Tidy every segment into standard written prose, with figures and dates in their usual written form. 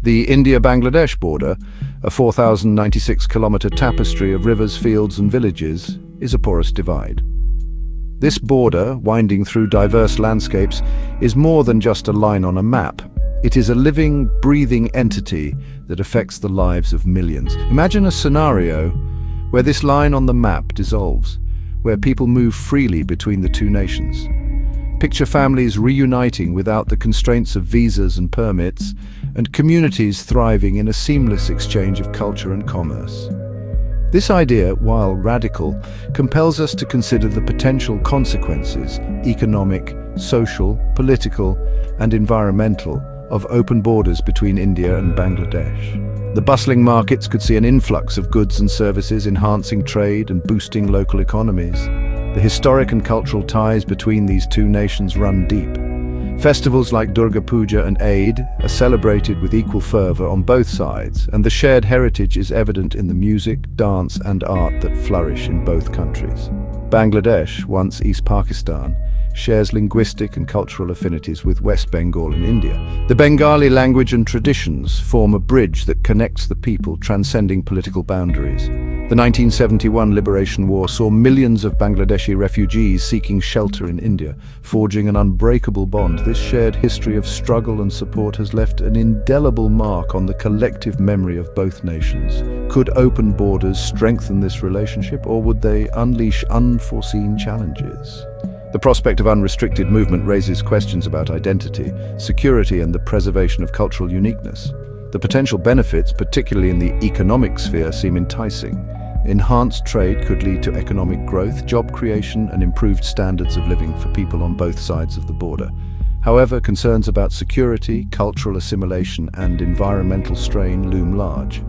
The India-Bangladesh border, a 4,096-kilometer tapestry of rivers, fields and villages, is a porous divide. This border, winding through diverse landscapes, is more than just a line on a map. It is a living, breathing entity that affects the lives of millions. Imagine a scenario where this line on the map dissolves, where people move freely between the two nations. Picture families reuniting without the constraints of visas and permits, and communities thriving in a seamless exchange of culture and commerce. This idea, while radical, compels us to consider the potential consequences, economic, social, political, and environmental, of open borders between India and Bangladesh. The bustling markets could see an influx of goods and services, enhancing trade and boosting local economies. The historic and cultural ties between these two nations run deep. Festivals like Durga Puja and Eid are celebrated with equal fervor on both sides, and the shared heritage is evident in the music, dance, and art that flourish in both countries. Bangladesh, once East Pakistan, shares linguistic and cultural affinities with West Bengal and India. The Bengali language and traditions form a bridge that connects the people, transcending political boundaries. The 1971 Liberation War saw millions of Bangladeshi refugees seeking shelter in India, forging an unbreakable bond. This shared history of struggle and support has left an indelible mark on the collective memory of both nations. Could open borders strengthen this relationship, or would they unleash unforeseen challenges? The prospect of unrestricted movement raises questions about identity, security, and the preservation of cultural uniqueness. The potential benefits, particularly in the economic sphere, seem enticing. Enhanced trade could lead to economic growth, job creation, and improved standards of living for people on both sides of the border. However, concerns about security, cultural assimilation, and environmental strain loom large.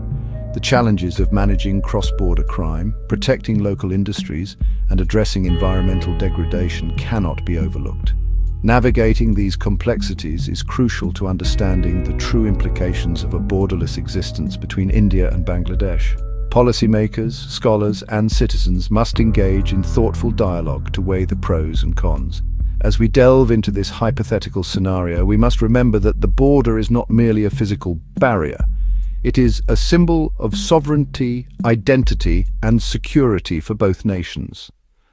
The challenges of managing cross-border crime, protecting local industries, and addressing environmental degradation cannot be overlooked. Navigating these complexities is crucial to understanding the true implications of a borderless existence between India and Bangladesh. Policymakers, scholars, and citizens must engage in thoughtful dialogue to weigh the pros and cons. As we delve into this hypothetical scenario, we must remember that the border is not merely a physical barrier. It is a symbol of sovereignty, identity, and security for both nations.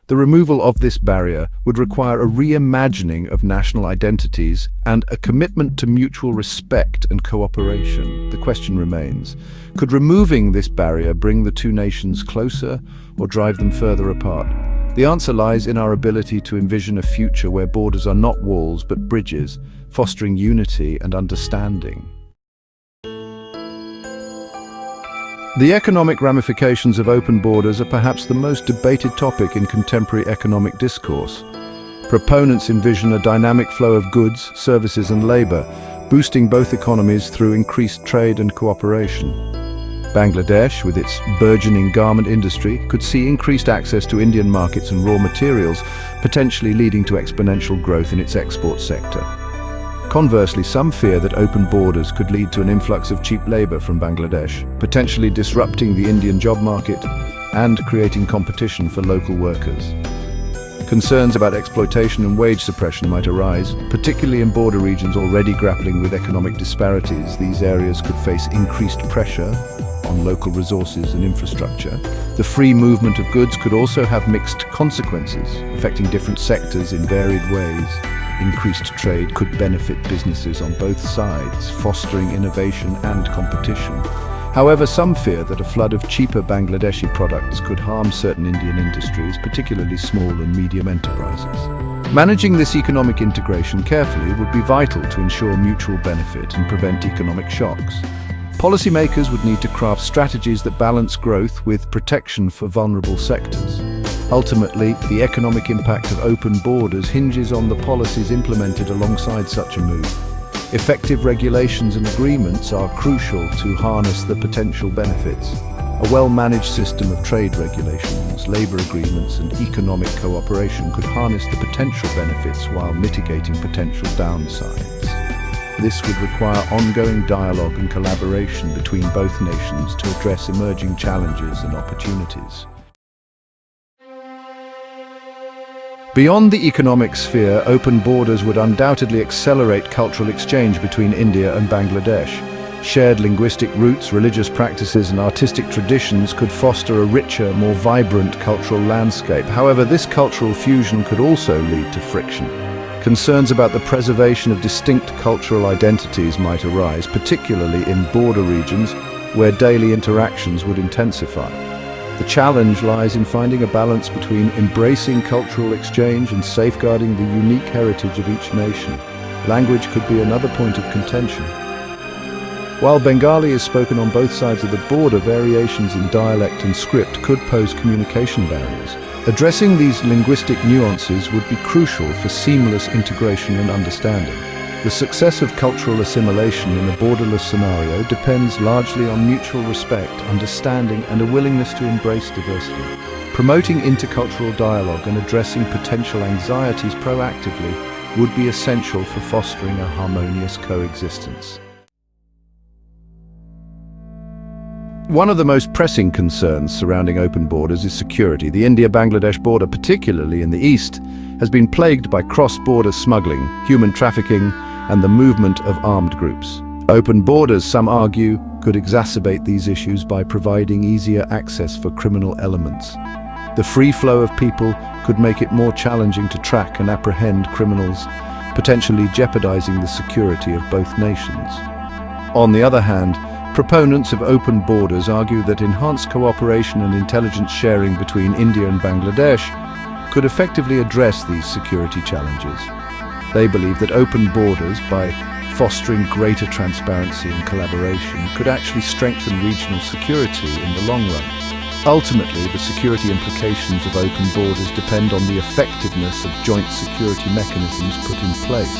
The removal of this barrier would require a reimagining of national identities and a commitment to mutual respect and cooperation. The question remains, could removing this barrier bring the two nations closer or drive them further apart? The answer lies in our ability to envision a future where borders are not walls but bridges, fostering unity and understanding. The economic ramifications of open borders are perhaps the most debated topic in contemporary economic discourse. Proponents envision a dynamic flow of goods, services, and labor, boosting both economies through increased trade and cooperation. Bangladesh, with its burgeoning garment industry, could see increased access to Indian markets and raw materials, potentially leading to exponential growth in its export sector. Conversely, some fear that open borders could lead to an influx of cheap labor from Bangladesh, potentially disrupting the Indian job market and creating competition for local workers. Concerns about exploitation and wage suppression might arise, particularly in border regions already grappling with economic disparities. These areas could face increased pressure on local resources and infrastructure. The free movement of goods could also have mixed consequences, affecting different sectors in varied ways. Increased trade could benefit businesses on both sides, fostering innovation and competition. However, some fear that a flood of cheaper Bangladeshi products could harm certain Indian industries, particularly small and medium enterprises. Managing this economic integration carefully would be vital to ensure mutual benefit and prevent economic shocks. Policymakers would need to craft strategies that balance growth with protection for vulnerable sectors. Ultimately, the economic impact of open borders hinges on the policies implemented alongside such a move. Effective regulations and agreements are crucial to harness the potential benefits. A well-managed system of trade regulations, labor agreements, and economic cooperation could harness the potential benefits while mitigating potential downsides. This would require ongoing dialogue and collaboration between both nations to address emerging challenges and opportunities. Beyond the economic sphere, open borders would undoubtedly accelerate cultural exchange between India and Bangladesh. Shared linguistic roots, religious practices, and artistic traditions could foster a richer, more vibrant cultural landscape. However, this cultural fusion could also lead to friction. Concerns about the preservation of distinct cultural identities might arise, particularly in border regions where daily interactions would intensify. The challenge lies in finding a balance between embracing cultural exchange and safeguarding the unique heritage of each nation. Language could be another point of contention. While Bengali is spoken on both sides of the border, variations in dialect and script could pose communication barriers. Addressing these linguistic nuances would be crucial for seamless integration and understanding. The success of cultural assimilation in a borderless scenario depends largely on mutual respect, understanding, and a willingness to embrace diversity. Promoting intercultural dialogue and addressing potential anxieties proactively would be essential for fostering a harmonious coexistence. One of the most pressing concerns surrounding open borders is security. The India-Bangladesh border, particularly in the east, has been plagued by cross-border smuggling, human trafficking, and the movement of armed groups. Open borders, some argue, could exacerbate these issues by providing easier access for criminal elements. The free flow of people could make it more challenging to track and apprehend criminals, potentially jeopardizing the security of both nations. On the other hand, proponents of open borders argue that enhanced cooperation and intelligence sharing between India and Bangladesh could effectively address these security challenges. They believe that open borders, by fostering greater transparency and collaboration, could actually strengthen regional security in the long run. Ultimately, the security implications of open borders depend on the effectiveness of joint security mechanisms put in place.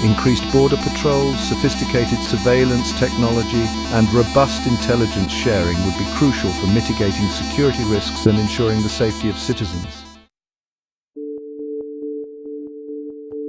Increased border patrols, sophisticated surveillance technology, and robust intelligence sharing would be crucial for mitigating security risks and ensuring the safety of citizens.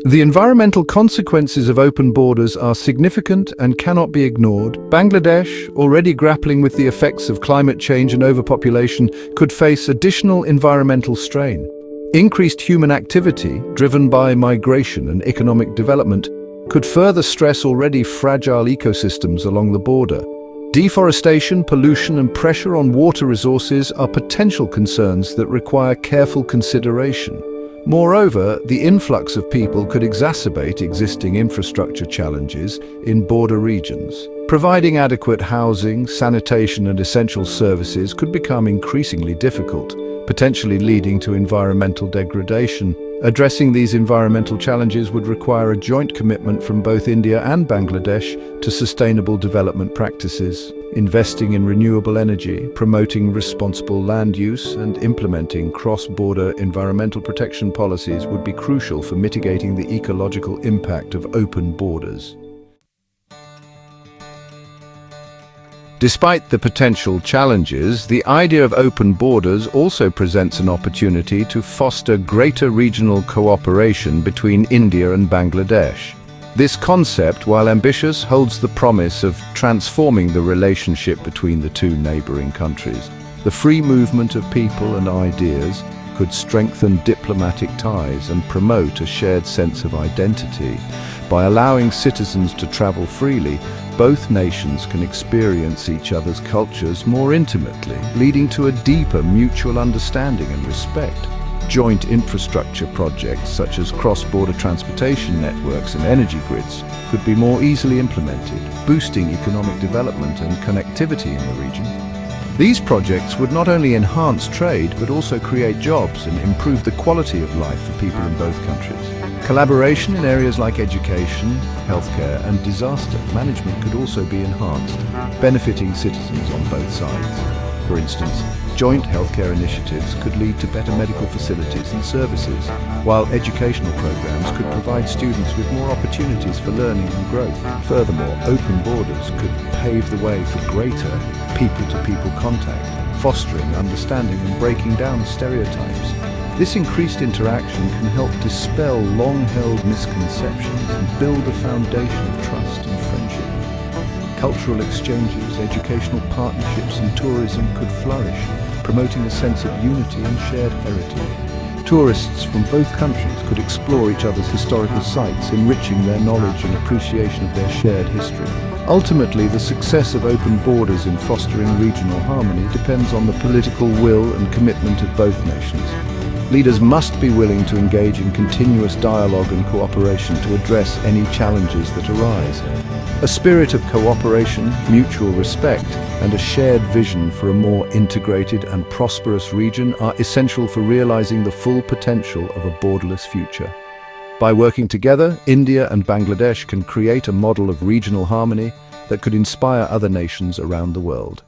The environmental consequences of open borders are significant and cannot be ignored. Bangladesh, already grappling with the effects of climate change and overpopulation, could face additional environmental strain. Increased human activity, driven by migration and economic development, could further stress already fragile ecosystems along the border. Deforestation, pollution, and pressure on water resources are potential concerns that require careful consideration. Moreover, the influx of people could exacerbate existing infrastructure challenges in border regions. Providing adequate housing, sanitation, and essential services could become increasingly difficult, potentially leading to environmental degradation. Addressing these environmental challenges would require a joint commitment from both India and Bangladesh to sustainable development practices. Investing in renewable energy, promoting responsible land use, and implementing cross-border environmental protection policies would be crucial for mitigating the ecological impact of open borders. Despite the potential challenges, the idea of open borders also presents an opportunity to foster greater regional cooperation between India and Bangladesh. This concept, while ambitious, holds the promise of transforming the relationship between the two neighboring countries. The free movement of people and ideas could strengthen diplomatic ties and promote a shared sense of identity. By allowing citizens to travel freely, both nations can experience each other's cultures more intimately, leading to a deeper mutual understanding and respect. Joint infrastructure projects such as cross-border transportation networks and energy grids could be more easily implemented, boosting economic development and connectivity in the region. These projects would not only enhance trade but also create jobs and improve the quality of life for people in both countries. Collaboration in areas like education, healthcare, and disaster management could also be enhanced, benefiting citizens on both sides. For instance, joint healthcare initiatives could lead to better medical facilities and services, while educational programs could provide students with more opportunities for learning and growth. Furthermore, open borders could pave the way for greater people-to-people contact, fostering understanding and breaking down stereotypes. This increased interaction can help dispel long-held misconceptions and build a foundation of trust and friendship. Cultural exchanges, educational partnerships, and tourism could flourish, promoting a sense of unity and shared heritage. Tourists from both countries could explore each other's historical sites, enriching their knowledge and appreciation of their shared history. Ultimately, the success of open borders in fostering regional harmony depends on the political will and commitment of both nations. Leaders must be willing to engage in continuous dialogue and cooperation to address any challenges that arise. A spirit of cooperation, mutual respect, and a shared vision for a more integrated and prosperous region are essential for realizing the full potential of a borderless future. By working together, India and Bangladesh can create a model of regional harmony that could inspire other nations around the world.